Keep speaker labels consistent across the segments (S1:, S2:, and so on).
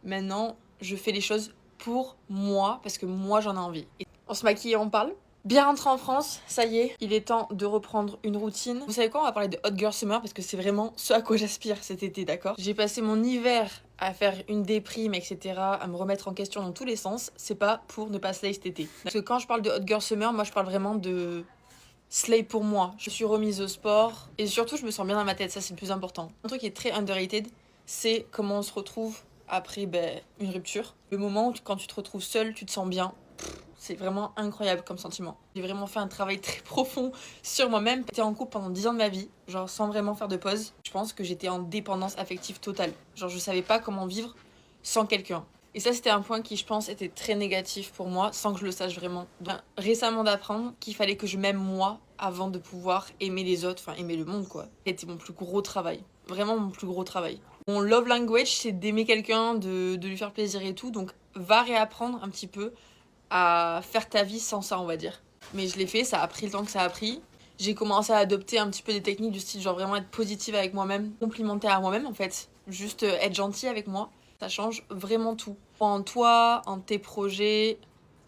S1: Maintenant, je fais les choses pour moi, parce que moi j'en ai envie. Et on se maquille et on parle. Bien rentré en France, ça y est, il est temps de reprendre une routine. Vous savez quoi, on va parler de Hot Girl Summer parce que c'est vraiment ce à quoi j'aspire cet été, d'accord? J'ai passé mon hiver à faire une déprime, etc., à me remettre en question dans tous les sens. C'est pas pour ne pas slay cet été. Parce que quand je parle de Hot Girl Summer, moi je parle vraiment de slay pour moi. Je suis remise au sport et surtout je me sens bien dans ma tête, ça c'est le plus important. Un truc qui est très underrated, c'est comment on se retrouve après une rupture. Le moment où quand tu te retrouves seule, tu te sens bien. C'est vraiment incroyable comme sentiment. J'ai vraiment fait un travail très profond sur moi-même. J'étais en couple pendant 10 ans de ma vie, genre sans vraiment faire de pause. Je pense que j'étais en dépendance affective totale. Genre je savais pas comment vivre sans quelqu'un. Et ça c'était un point qui je pense était très négatif pour moi sans que je le sache vraiment. Donc, récemment d'apprendre qu'il fallait que je m'aime moi avant de pouvoir aimer les autres, enfin aimer le monde quoi. C'était mon plus gros travail. Vraiment mon plus gros travail. Mon love language c'est d'aimer quelqu'un, de lui faire plaisir et tout. Donc va réapprendre un petit peu à faire ta vie sans ça, on va dire. Mais je l'ai fait, ça a pris le temps que ça a pris. J'ai commencé à adopter un petit peu des techniques du style genre vraiment être positive avec moi-même, complimenter à moi-même en fait, juste être gentil avec moi. Ça change vraiment tout. En toi, en tes projets.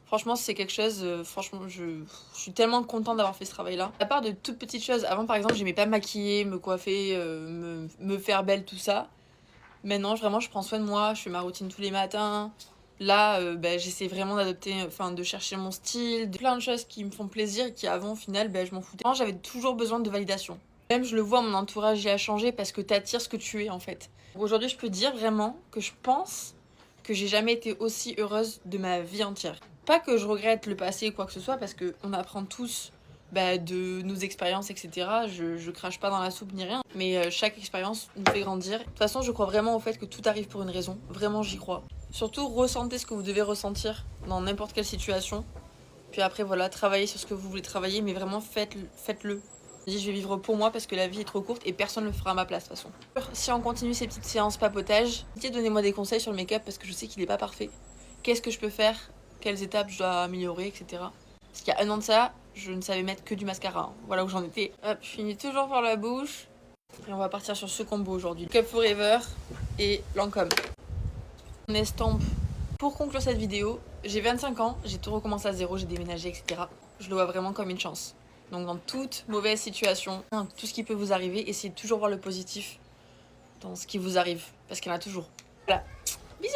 S1: Franchement, c'est quelque chose, franchement, je suis tellement contente d'avoir fait ce travail-là. À part de toutes petites choses, avant par exemple, j'aimais pas me maquiller, me coiffer, me faire belle, tout ça. Maintenant, vraiment, je prends soin de moi, je fais ma routine tous les matins. Là, j'essaie vraiment d'adopter, enfin, de chercher mon style, plein de choses qui me font plaisir et qui avant, au final, je m'en foutais. Avant, j'avais toujours besoin de validation. Même, je le vois, mon entourage y a changé parce que t'attires ce que tu es, en fait. Aujourd'hui, je peux dire vraiment que je pense que j'ai jamais été aussi heureuse de ma vie entière. Pas que je regrette le passé ou quoi que ce soit, parce qu'on apprend tous de nos expériences, etc. Je crache pas dans la soupe ni rien, mais chaque expérience nous fait grandir. De toute façon, je crois vraiment au fait que tout arrive pour une raison. Vraiment, j'y crois. Surtout, ressentez ce que vous devez ressentir dans n'importe quelle situation. Puis après, voilà, travaillez sur ce que vous voulez travailler, mais vraiment faites-le. Je dis, je vais vivre pour moi parce que la vie est trop courte et personne ne le fera à ma place de toute façon. Si on continue ces petites séances papotage, donnez-moi des conseils sur le make-up parce que je sais qu'il est pas parfait. Qu'est-ce que je peux faire? Quelles étapes je dois améliorer, etc. Parce qu'il y a un an de ça, je ne savais mettre que du mascara. Hein. Voilà où j'en étais. Hop, je finis toujours par la bouche. Et on va partir sur ce combo aujourd'hui. Cup Forever et Lancôme. On estompe. Pour conclure cette vidéo, j'ai 25 ans, j'ai tout recommencé à zéro, j'ai déménagé, etc. Je le vois vraiment comme une chance. Donc dans toute mauvaise situation, tout ce qui peut vous arriver, essayez de toujours voir le positif dans ce qui vous arrive. Parce qu'il y en a toujours. Voilà. Bisous!